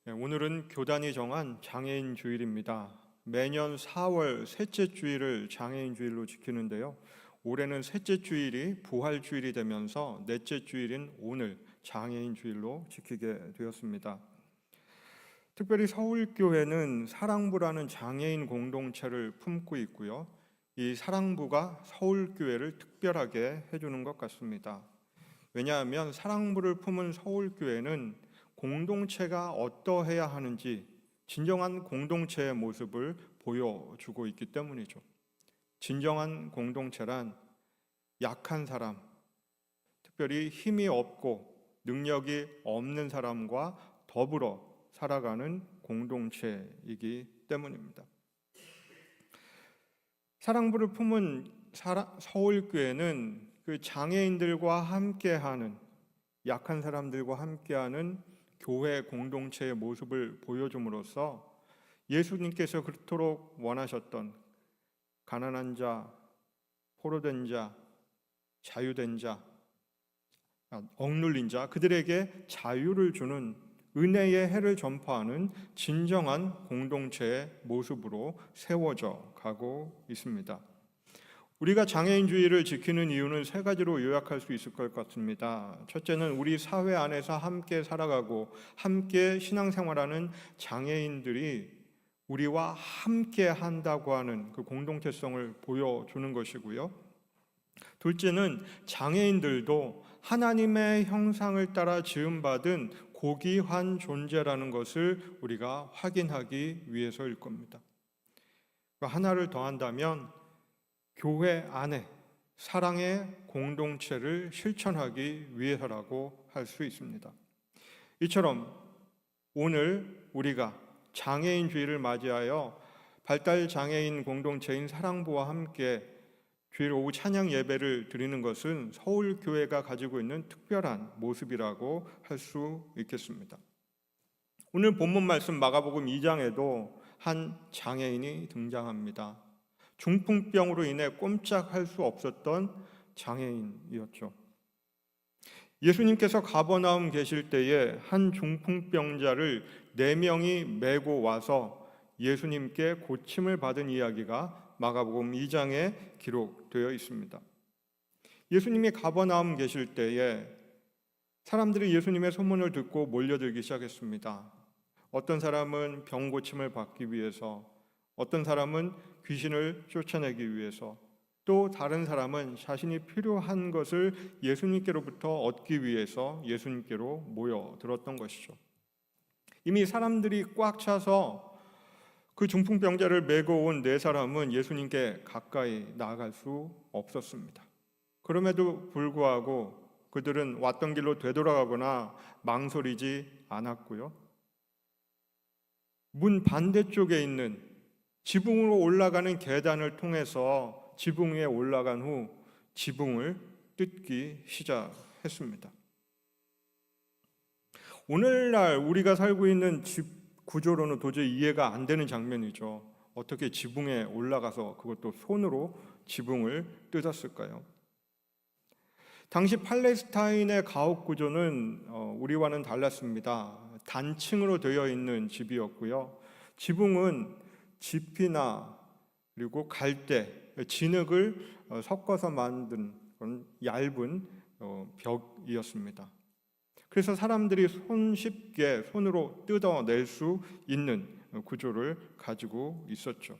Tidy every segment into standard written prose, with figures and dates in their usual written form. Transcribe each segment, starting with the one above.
오늘은 교단이 정한 장애인 주일입니다. 매년 4월 셋째 주일을 장애인 주일로 지키는데요. 올해는 셋째 주일이 부활 주일이 되면서 넷째 주일인 오늘 장애인 주일로 지키게 되었습니다. 특별히 서울교회는 사랑부라는 장애인 공동체를 품고 있고요. 이 사랑부가 서울교회를 특별하게 해주는 것 같습니다. 왜냐하면 사랑부를 품은 서울교회는 공동체가 어떠해야 하는지 진정한 공동체의 모습을 보여주고 있기 때문이죠. 진정한 공동체란 약한 사람, 특별히 힘이 없고 능력이 없는 사람과 더불어 살아가는 공동체이기 때문입니다. 사랑부를 품은 서울교회는 그 장애인들과 함께하는, 약한 사람들과 함께하는 교회 공동체의 모습을 보여줌으로써 예수님께서 그토록 원하셨던 가난한 자, 포로된 자, 자유된 자, 억눌린 자, 그들에게 자유를 주는 은혜의 해를 전파하는 진정한 공동체의 모습으로 세워져 가고 있습니다. 우리가 장애인주의를 지키는 이유는 세 가지로 요약할 수 있을 것 같습니다. 첫째는 우리 사회 안에서 함께 살아가고 함께 신앙생활하는 장애인들이 우리와 함께 한다고 하는 그 공동체성을 보여주는 것이고요. 둘째는 장애인들도 하나님의 형상을 따라 지음받은 고귀한 존재라는 것을 우리가 확인하기 위해서일 겁니다. 하나를 더한다면 교회 안에 사랑의 공동체를 실천하기 위해서라고 할 수 있습니다. 이처럼 오늘 우리가 장애인 주일을 맞이하여 발달 장애인 공동체인 사랑부와 함께 주일 오후 찬양 예배를 드리는 것은 서울교회가 가지고 있는 특별한 모습이라고 할 수 있겠습니다. 오늘 본문 말씀 마가복음 2장에도 한 장애인이 등장합니다. 중풍병으로 인해 꼼짝할 수 없었던 장애인이었죠. 예수님께서 가버나움 계실 때에 한 중풍병자를 4명이 메고 와서 예수님께 고침을 받은 이야기가 마가복음 2장에 기록되어 있습니다. 예수님이 가버나움 계실 때에 사람들이 예수님의 소문을 듣고 몰려들기 시작했습니다. 어떤 사람은 병 고침을 받기 위해서, 어떤 사람은 귀신을 쫓아내기 위해서, 또 다른 사람은 자신이 필요한 것을 예수님께로부터 얻기 위해서 예수님께로 모여들었던 것이죠. 이미 사람들이 꽉 차서 그 중풍병자를 메고 온 4사람은 예수님께 가까이 나아갈 수 없었습니다. 그럼에도 불구하고 그들은 왔던 길로 되돌아가거나 망설이지 않았고요. 문 반대쪽에 있는 지붕으로 올라가는 계단을 통해서 지붕 위에 올라간 후 지붕을 뜯기 시작했습니다. 오늘날 우리가 살고 있는 집 구조로는 도저히 이해가 안 되는 장면이죠. 어떻게 지붕에 올라가서 그것도 손으로 지붕을 뜯었을까요? 당시 팔레스타인의 가옥 구조는 우리와는 달랐습니다. 단층으로 되어 있는 집이었고요. 지붕은 지피나 그리고 갈대, 진흙을 섞어서 만든 그런 얇은 벽이었습니다. 그래서 사람들이 손쉽게 손으로 뜯어낼 수 있는 구조를 가지고 있었죠.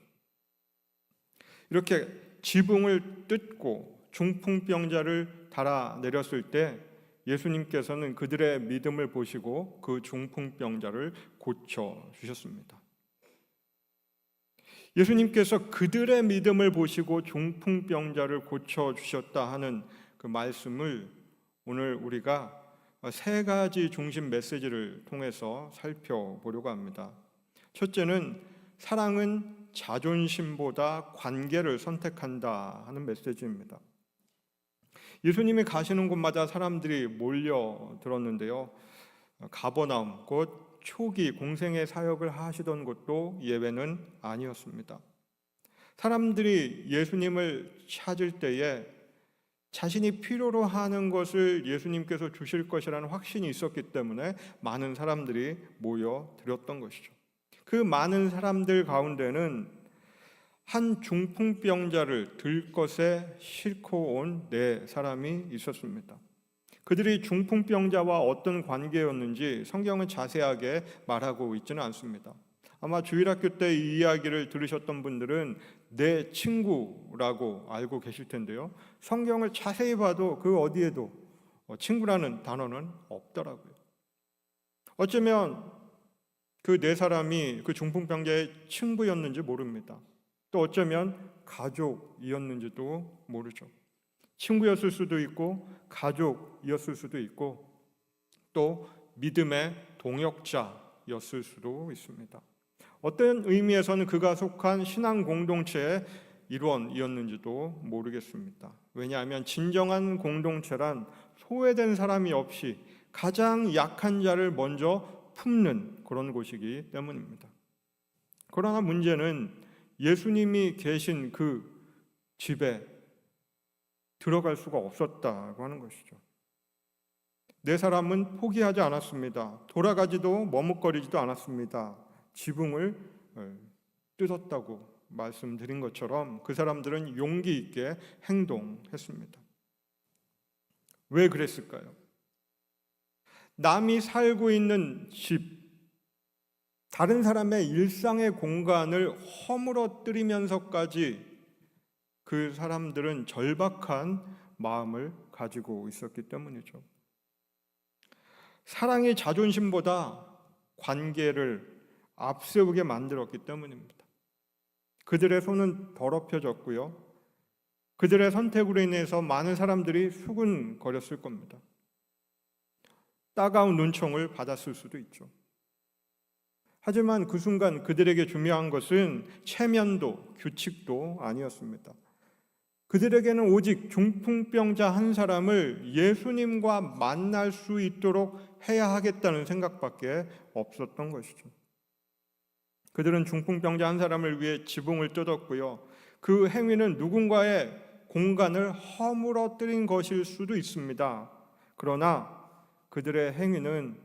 이렇게 지붕을 뜯고 중풍병자를 달아내렸을 때 예수님께서는 그들의 믿음을 보시고 그 중풍병자를 고쳐주셨습니다. 예수님께서 그들의 믿음을 보시고 중풍병자를 고쳐주셨다 하는 그 말씀을 오늘 우리가 3가지 중심 메시지를 통해서 살펴보려고 합니다. 첫째는 사랑은 자존심보다 관계를 선택한다 하는 메시지입니다. 예수님이 가시는 곳마다 사람들이 몰려들었는데요. 가버나움, 곧 초기 공생의 사역을 하시던 곳도 예외는 아니었습니다. 사람들이 예수님을 찾을 때에 자신이 필요로 하는 것을 예수님께서 주실 것이라는 확신이 있었기 때문에 많은 사람들이 모여 드렸던 것이죠. 그 많은 사람들 가운데는 한 중풍병자를 들것에 싣고 온 네 사람이 있었습니다. 그들이 중풍병자와 어떤 관계였는지 성경은 자세하게 말하고 있지는 않습니다. 아마 주일학교 때 이 이야기를 들으셨던 분들은 내 친구라고 알고 계실 텐데요. 성경을 자세히 봐도 그 어디에도 친구라는 단어는 없더라고요. 어쩌면 그 네 사람이 그 중풍병자의 친구였는지 모릅니다. 또 어쩌면 가족이었는지도 모르죠. 친구였을 수도 있고 가족이었을 수도 있고 또 믿음의 동역자였을 수도 있습니다. 어떤 의미에서는 그가 속한 신앙 공동체의 일원이었는지도 모르겠습니다. 왜냐하면 진정한 공동체란 소외된 사람이 없이 가장 약한 자를 먼저 품는 그런 곳이기 때문입니다. 그러나 문제는 예수님이 계신 그 집에 들어갈 수가 없었다고 하는 것이죠. 네 사람은 포기하지 않았습니다. 돌아가지도 머뭇거리지도 않았습니다. 지붕을 뜯었다고 말씀드린 것처럼 그 사람들은 용기 있게 행동했습니다. 왜 그랬을까요? 남이 살고 있는 집, 다른 사람의 일상의 공간을 허물어뜨리면서까지 그 사람들은 절박한 마음을 가지고 있었기 때문이죠. 사랑이 자존심보다 관계를 앞세우게 만들었기 때문입니다. 그들의 손은 더럽혀졌고요. 그들의 선택으로 인해서 많은 사람들이 수군거렸을 겁니다. 따가운 눈총을 받았을 수도 있죠. 하지만 그 순간 그들에게 중요한 것은 체면도 규칙도 아니었습니다. 그들에게는 오직 중풍병자 한 사람을 예수님과 만날 수 있도록 해야 하겠다는 생각밖에 없었던 것이죠. 그들은 중풍병자 한 사람을 위해 지붕을 뜯었고요. 그 행위는 누군가의 공간을 허물어뜨린 것일 수도 있습니다. 그러나 그들의 행위는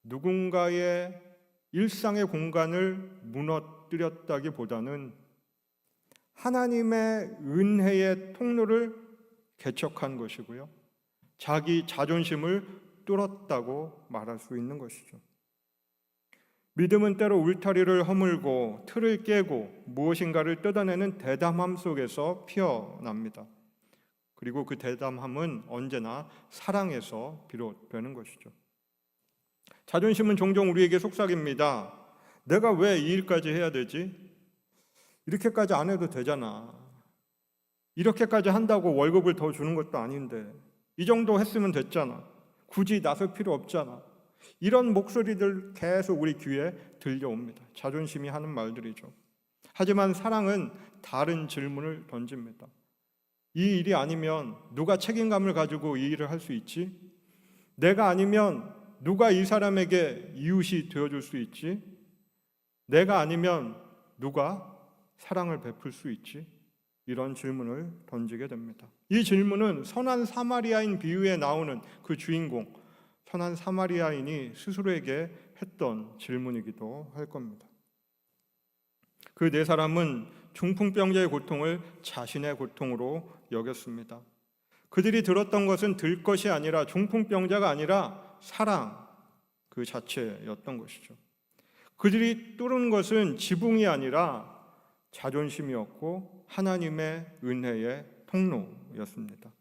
누군가의 일상의 공간을 무너뜨렸다기보다는 하나님의 은혜의 통로를 개척한 것이고요. 자기 자존심을 뚫었다고 말할 수 있는 것이죠. 믿음은 때로 울타리를 허물고 틀을 깨고 무엇인가를 뜯어내는 대담함 속에서 피어납니다. 그리고 그 대담함은 언제나 사랑에서 비롯되는 것이죠. 자존심은 종종 우리에게 속삭입니다. 내가 왜 이 일까지 해야 되지? 이렇게까지 안 해도 되잖아. 이렇게까지 한다고 월급을 더 주는 것도 아닌데 이 정도 했으면 됐잖아. 굳이 나설 필요 없잖아. 이런 목소리들 계속 우리 귀에 들려옵니다. 자존심이 하는 말들이죠. 하지만 사랑은 다른 질문을 던집니다. 이 일이 아니면 누가 책임감을 가지고 이 일을 할 수 있지? 내가 아니면 누가 이 사람에게 이웃이 되어줄 수 있지? 내가 아니면 누가 사랑을 베풀 수 있지? 이런 질문을 던지게 됩니다. 이 질문은 선한 사마리아인 비유에 나오는 그 주인공 선한 사마리아인이 스스로에게 했던 질문이기도 할 겁니다. 그 네 사람은 중풍병자의 고통을 자신의 고통으로 여겼습니다. 그들이 들었던 것은 들 것이 아니라 중풍병자가 아니라 사랑 그 자체였던 것이죠. 그들이 뚫은 것은 지붕이 아니라 자존심이었고 하나님의 은혜의 통로였습니다.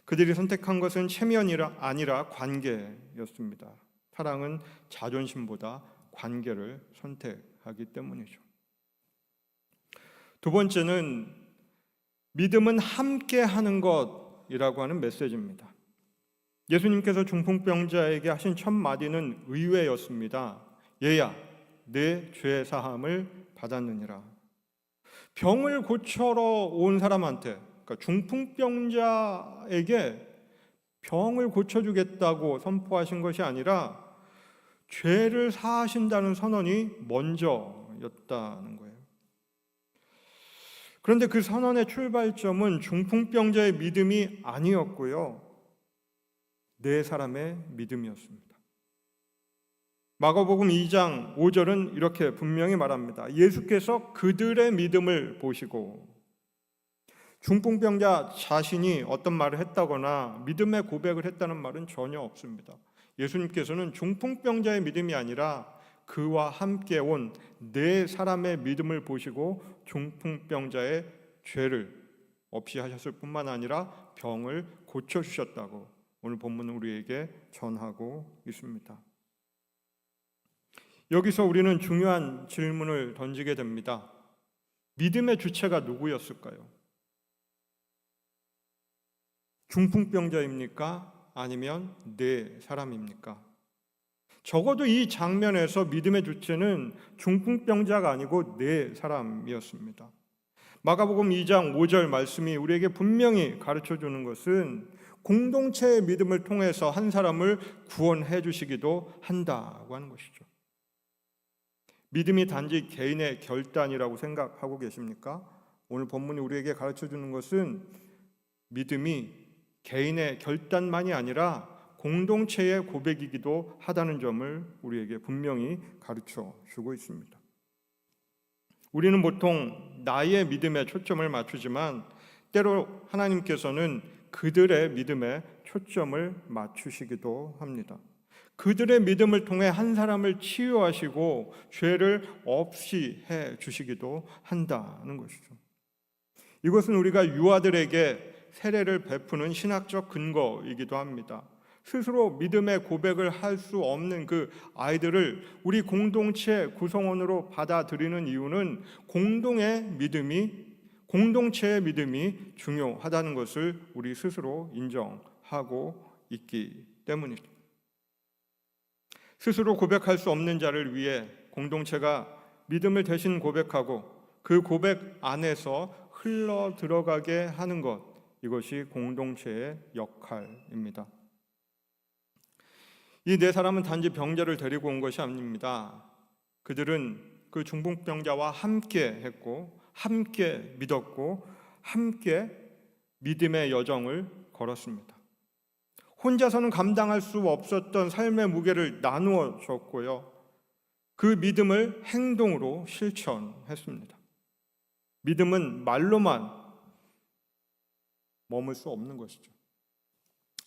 그들이 선택한 것은 체면이 아니라 관계였습니다. 사랑은 자존심보다 관계를 선택하기 때문이죠. 두 번째는 믿음은 함께 하는 것이라고 하는 메시지입니다. 예수님께서 중풍병자에게 하신 첫 마디는 의외였습니다. 얘야, 내 죄 사함을 받았느니라. 병을 고쳐러 온 사람한테, 그러니까 중풍병자에게 병을 고쳐주겠다고 선포하신 것이 아니라 죄를 사하신다는 선언이 먼저였다는 거예요. 그런데 그 선언의 출발점은 중풍병자의 믿음이 아니었고요, 네 사람의 믿음이었습니다. 마가복음 2장 5절은 이렇게 분명히 말합니다. 예수께서 그들의 믿음을 보시고, 중풍병자 자신이 어떤 말을 했다거나 믿음의 고백을 했다는 말은 전혀 없습니다. 예수님께서는 중풍병자의 믿음이 아니라 그와 함께 온 네 사람의 믿음을 보시고 중풍병자의 죄를 없이 하셨을 뿐만 아니라 병을 고쳐주셨다고 오늘 본문은 우리에게 전하고 있습니다. 여기서 우리는 중요한 질문을 던지게 됩니다. 믿음의 주체가 누구였을까요? 중풍병자입니까? 아니면 네 사람입니까? 적어도 이 장면에서 믿음의 주체는 중풍병자가 아니고 네 사람이었습니다. 마가복음 2장 5절 말씀이 우리에게 분명히 가르쳐주는 것은 공동체의 믿음을 통해서 한 사람을 구원해 주시기도 한다고 하는 것이죠. 믿음이 단지 개인의 결단이라고 생각하고 계십니까? 오늘 본문이 우리에게 가르쳐주는 것은 믿음이 개인의 결단만이 아니라 공동체의 고백이기도 하다는 점을 우리에게 분명히 가르쳐주고 있습니다. 우리는 보통 나의 믿음에 초점을 맞추지만 때로 하나님께서는 그들의 믿음에 초점을 맞추시기도 합니다. 그들의 믿음을 통해 한 사람을 치유하시고 죄를 없이 해 주시기도 한다는 것이죠. 이것은 우리가 유아들에게 세례를 베푸는 신학적 근거이기도 합니다. 스스로 믿음의 고백을 할 수 없는 그 아이들을 우리 공동체 구성원으로 받아들이는 이유는 공동체의 믿음이 중요하다는 것을 우리 스스로 인정하고 있기 때문이죠. 스스로 고백할 수 없는 자를 위해 공동체가 믿음을 대신 고백하고 그 고백 안에서 흘러 들어가게 하는 것, 이것이 공동체의 역할입니다. 이 네 사람은 단지 병자를 데리고 온 것이 아닙니다. 그들은 그 중풍병자와 함께 했고, 함께 믿었고, 함께 믿음의 여정을 걸었습니다. 혼자서는 감당할 수 없었던 삶의 무게를 나누어 줬고요, 그 믿음을 행동으로 실천했습니다. 믿음은 말로만 머물 수 없는 것이죠.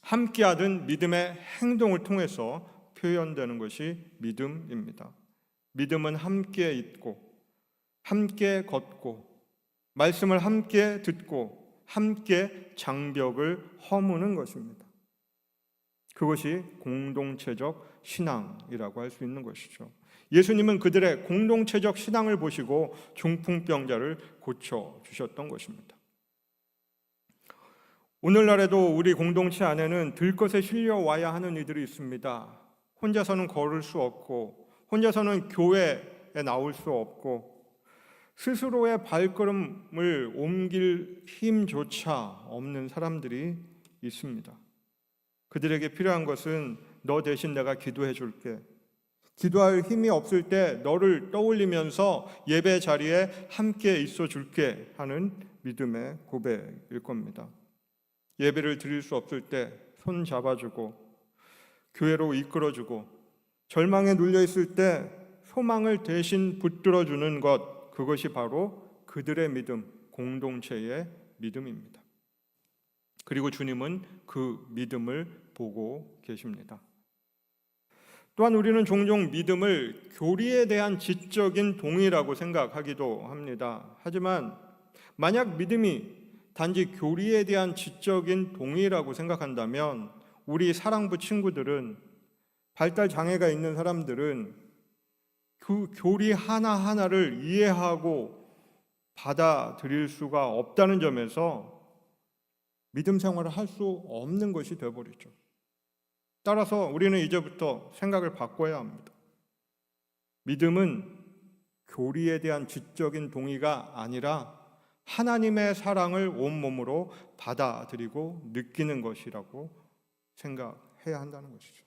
함께하던 믿음의 행동을 통해서 표현되는 것이 믿음입니다. 믿음은 함께 있고, 함께 걷고, 말씀을 함께 듣고, 함께 장벽을 허무는 것입니다. 그것이 공동체적 신앙이라고 할 수 있는 것이죠. 예수님은 그들의 공동체적 신앙을 보시고 중풍병자를 고쳐주셨던 것입니다. 오늘날에도 우리 공동체 안에는 들것에 실려와야 하는 이들이 있습니다. 혼자서는 걸을 수 없고, 혼자서는 교회에 나올 수 없고, 스스로의 발걸음을 옮길 힘조차 없는 사람들이 있습니다. 그들에게 필요한 것은 너 대신 내가 기도해 줄게, 기도할 힘이 없을 때 너를 떠올리면서 예배 자리에 함께 있어 줄게 하는 믿음의 고백일 겁니다. 예배를 드릴 수 없을 때 손 잡아주고, 교회로 이끌어주고, 절망에 눌려있을 때 소망을 대신 붙들어주는 것, 그것이 바로 그들의 믿음, 공동체의 믿음입니다. 그리고 주님은 그 믿음을 보고 계십니다. 또한 우리는 종종 믿음을 교리에 대한 지적인 동의라고 생각하기도 합니다. 하지만 만약 믿음이 단지 교리에 대한 지적인 동의라고 생각한다면 우리 사랑부 친구들은, 발달 장애가 있는 사람들은 그 교리 하나하나를 이해하고 받아들일 수가 없다는 점에서 믿음 생활을 할 수 없는 것이 되어버리죠. 따라서 우리는 이제부터 생각을 바꿔야 합니다. 믿음은 교리에 대한 지적인 동의가 아니라 하나님의 사랑을 온몸으로 받아들이고 느끼는 것이라고 생각해야 한다는 것이죠.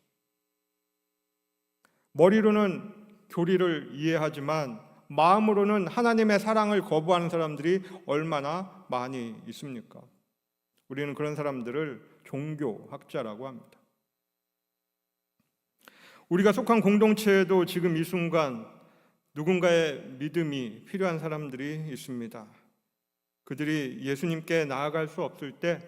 머리로는 교리를 이해하지만 마음으로는 하나님의 사랑을 거부하는 사람들이 얼마나 많이 있습니까? 우리는 그런 사람들을 종교학자라고 합니다. 우리가 속한 공동체에도 지금 이 순간 누군가의 믿음이 필요한 사람들이 있습니다. 그들이 예수님께 나아갈 수 없을 때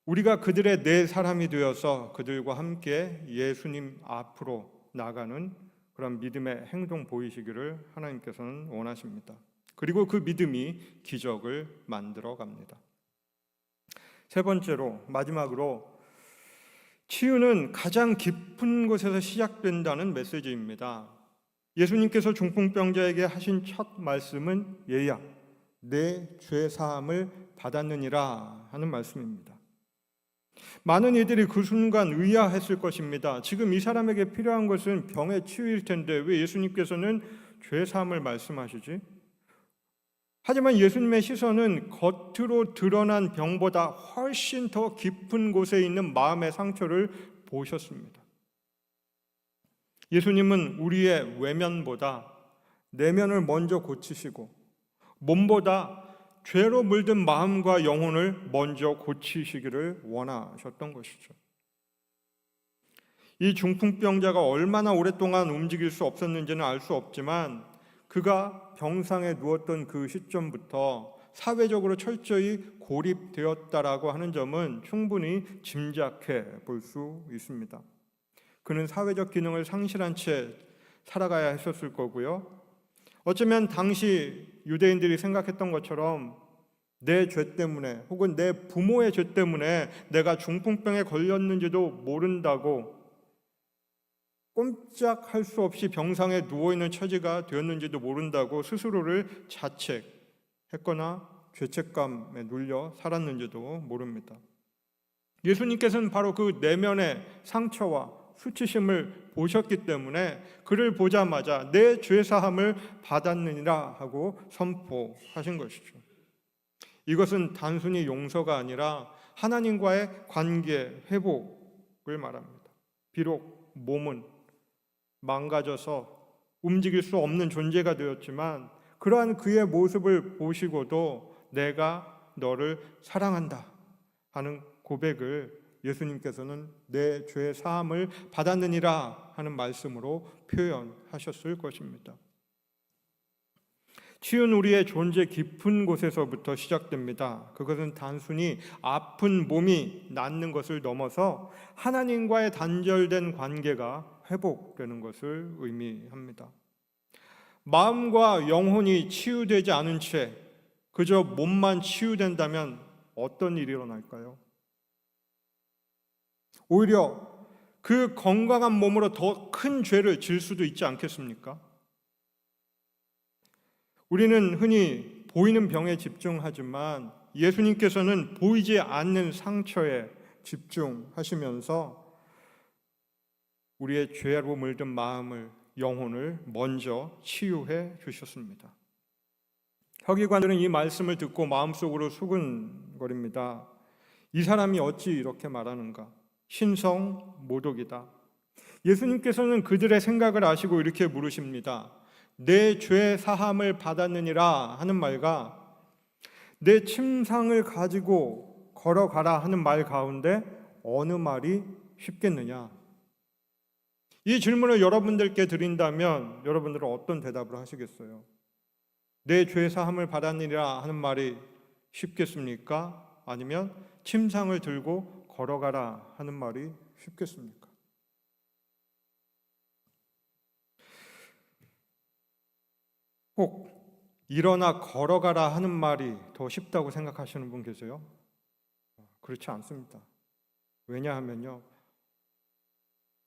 우리가 그들의 내 사람이 되어서 그들과 함께 예수님 앞으로 나가는 그런 믿음의 행동 보이시기를 하나님께서는 원하십니다. 그리고 그 믿음이 기적을 만들어 갑니다. 세 번째로, 마지막으로, 치유는 가장 깊은 곳에서 시작된다는 메시지입니다. 예수님께서 중풍병자에게 하신 첫 말씀은 얘야, 내 죄 사함을 받았느니라 하는 말씀입니다. 많은 이들이 그 순간 의아했을 것입니다. 지금 이 사람에게 필요한 것은 병의 치유일 텐데 왜 예수님께서는 죄 사함을 말씀하시지? 하지만 예수님의 시선은 겉으로 드러난 병보다 훨씬 더 깊은 곳에 있는 마음의 상처를 보셨습니다. 예수님은 우리의 외면보다 내면을 먼저 고치시고 몸보다 죄로 물든 마음과 영혼을 먼저 고치시기를 원하셨던 것이죠. 이 중풍병자가 얼마나 오랫동안 움직일 수 없었는지는 알 수 없지만 그가 병상에 누웠던 그 시점부터 사회적으로 철저히 고립되었다라고 하는 점은 충분히 짐작해 볼 수 있습니다. 그는 사회적 기능을 상실한 채 살아가야 했었을 거고요. 어쩌면 당시 유대인들이 생각했던 것처럼 내 죄 때문에 혹은 내 부모의 죄 때문에 내가 중풍병에 걸렸는지도 모른다고 꼼짝할 수 없이 병상에 누워있는 처지가 되었는지도 모른다고 스스로를 자책했거나 죄책감에 눌려 살았는지도 모릅니다. 예수님께서는 바로 그 내면의 상처와 수치심을 보셨기 때문에 그를 보자마자 내 죄사함을 받았느니라 하고 선포하신 것이죠. 이것은 단순히 용서가 아니라 하나님과의 관계 회복을 말합니다. 비록 몸은 망가져서 움직일 수 없는 존재가 되었지만 그러한 그의 모습을 보시고도 내가 너를 사랑한다 하는 고백을 예수님께서는 내 죄 사함을 받았느니라 하는 말씀으로 표현하셨을 것입니다. 치유는 우리의 존재 깊은 곳에서부터 시작됩니다. 그것은 단순히 아픈 몸이 낫는 것을 넘어서 하나님과의 단절된 관계가 회복되는 것을 의미합니다. 마음과 영혼이 치유되지 않은 채 그저 몸만 치유된다면 어떤 일이 일어날까요? 오히려 그 건강한 몸으로 더 큰 죄를 질 수도 있지 않겠습니까? 우리는 흔히 보이는 병에 집중하지만 예수님께서는 보이지 않는 상처에 집중하시면서 우리의 죄로 물든 마음을, 영혼을 먼저 치유해 주셨습니다. 서기관들은 이 말씀을 듣고 마음속으로 수근거립니다. 이 사람이 어찌 이렇게 말하는가? 신성모독이다. 예수님께서는 그들의 생각을 아시고 이렇게 물으십니다. 내 죄 사함을 받았느니라 하는 말과 내 침상을 가지고 걸어가라 하는 말 가운데 어느 말이 쉽겠느냐? 이 질문을 여러분들께 드린다면 여러분들은 어떤 대답을 하시겠어요? 내 죄 사함을 받았느니라 하는 말이 쉽겠습니까? 아니면 침상을 들고 걸어가라 하는 말이 쉽겠습니까? 꼭 일어나 걸어가라 하는 말이 더 쉽다고 생각하시는 분 계세요? 그렇지 않습니다. 왜냐하면요,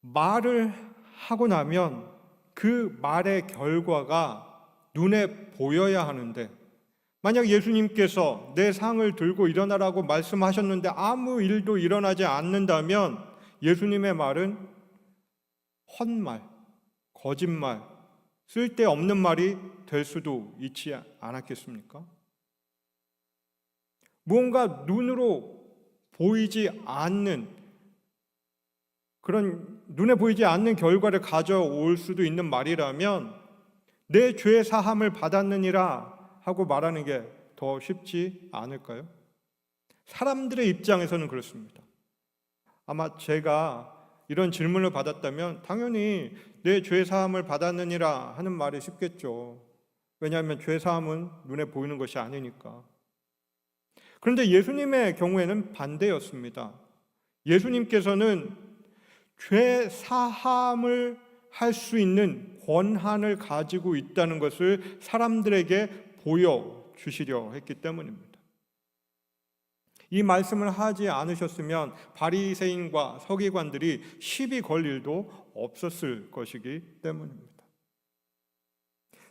말을 하고 나면 그 말의 결과가 눈에 보여야 하는데 만약 예수님께서 내 상을 들고 일어나라고 말씀하셨는데 아무 일도 일어나지 않는다면 예수님의 말은 헛말, 거짓말, 쓸데없는 말이 될 수도 있지 않았겠습니까? 무언가 눈으로 보이지 않는 그런 눈에 보이지 않는 결과를 가져올 수도 있는 말이라면 내 죄 사함을 받았느니라 하고 말하는 게 더 쉽지 않을까요? 사람들의 입장에서는 그렇습니다. 아마 제가 이런 질문을 받았다면 당연히 내 죄 사함을 받았느니라 하는 말이 쉽겠죠. 왜냐하면 죄 사함은 눈에 보이는 것이 아니니까. 그런데 예수님의 경우에는 반대였습니다. 예수님께서는 죄 사함을 할 수 있는 권한을 가지고 있다는 것을 사람들에게 보여주시려 했기 때문입니다. 이 말씀을 하지 않으셨으면 바리새인과 서기관들이 시비 걸 일도 없었을 것이기 때문입니다.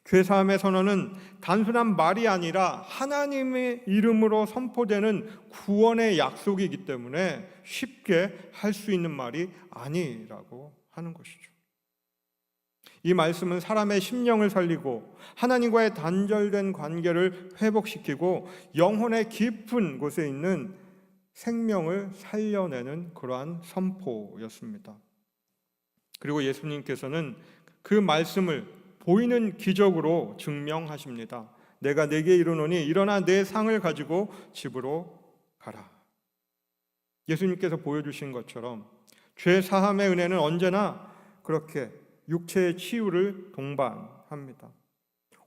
죄사함의 선언은 단순한 말이 아니라 하나님의 이름으로 선포되는 구원의 약속이기 때문에 쉽게 할 수 있는 말이 아니라고 하는 것이죠. 이 말씀은 사람의 심령을 살리고 하나님과의 단절된 관계를 회복시키고 영혼의 깊은 곳에 있는 생명을 살려내는 그러한 선포였습니다. 그리고 예수님께서는 그 말씀을 보이는 기적으로 증명하십니다. 내가 네게 이르노니 일어나 내 상을 가지고 집으로 가라. 예수님께서 보여주신 것처럼 죄 사함의 은혜는 언제나 그렇게 육체의 치유를 동반합니다.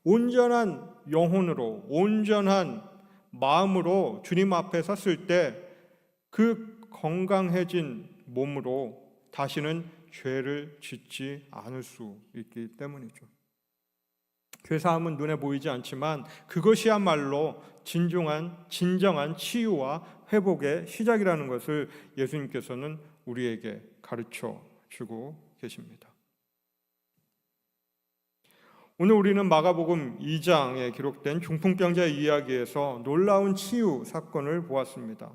온전한 영혼으로, 온전한 마음으로 주님 앞에 섰을 때 그 건강해진 몸으로 다시는 죄를 짓지 않을 수 있기 때문이죠. 죄사함은 눈에 보이지 않지만 그것이야말로 진정한 치유와 회복의 시작이라는 것을 예수님께서는 우리에게 가르쳐 주고 계십니다. 오늘 우리는 마가복음 2장에 기록된 중풍병자의 이야기에서 놀라운 치유 사건을 보았습니다.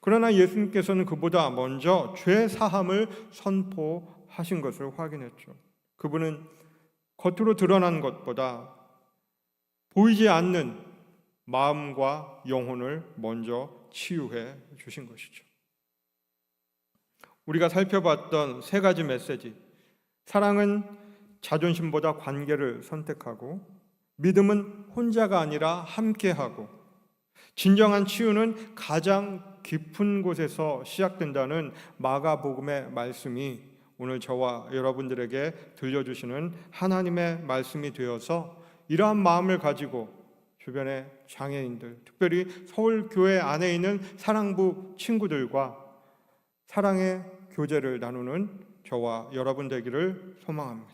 그러나 예수님께서는 그보다 먼저 죄 사함을 선포하신 것을 확인했죠. 그분은 겉으로 드러난 것보다 보이지 않는 마음과 영혼을 먼저 치유해 주신 것이죠. 우리가 살펴봤던 세 가지 메시지, 사랑은 자존심보다 관계를 선택하고, 믿음은 혼자가 아니라 함께하고, 진정한 치유는 가장 깊은 곳에서 시작된다는 마가복음의 말씀이 오늘 저와 여러분들에게 들려주시는 하나님의 말씀이 되어서 이러한 마음을 가지고 주변의 장애인들, 특별히 서울교회 안에 있는 사랑부 친구들과 사랑의 교제를 나누는 저와 여러분 되기를 소망합니다.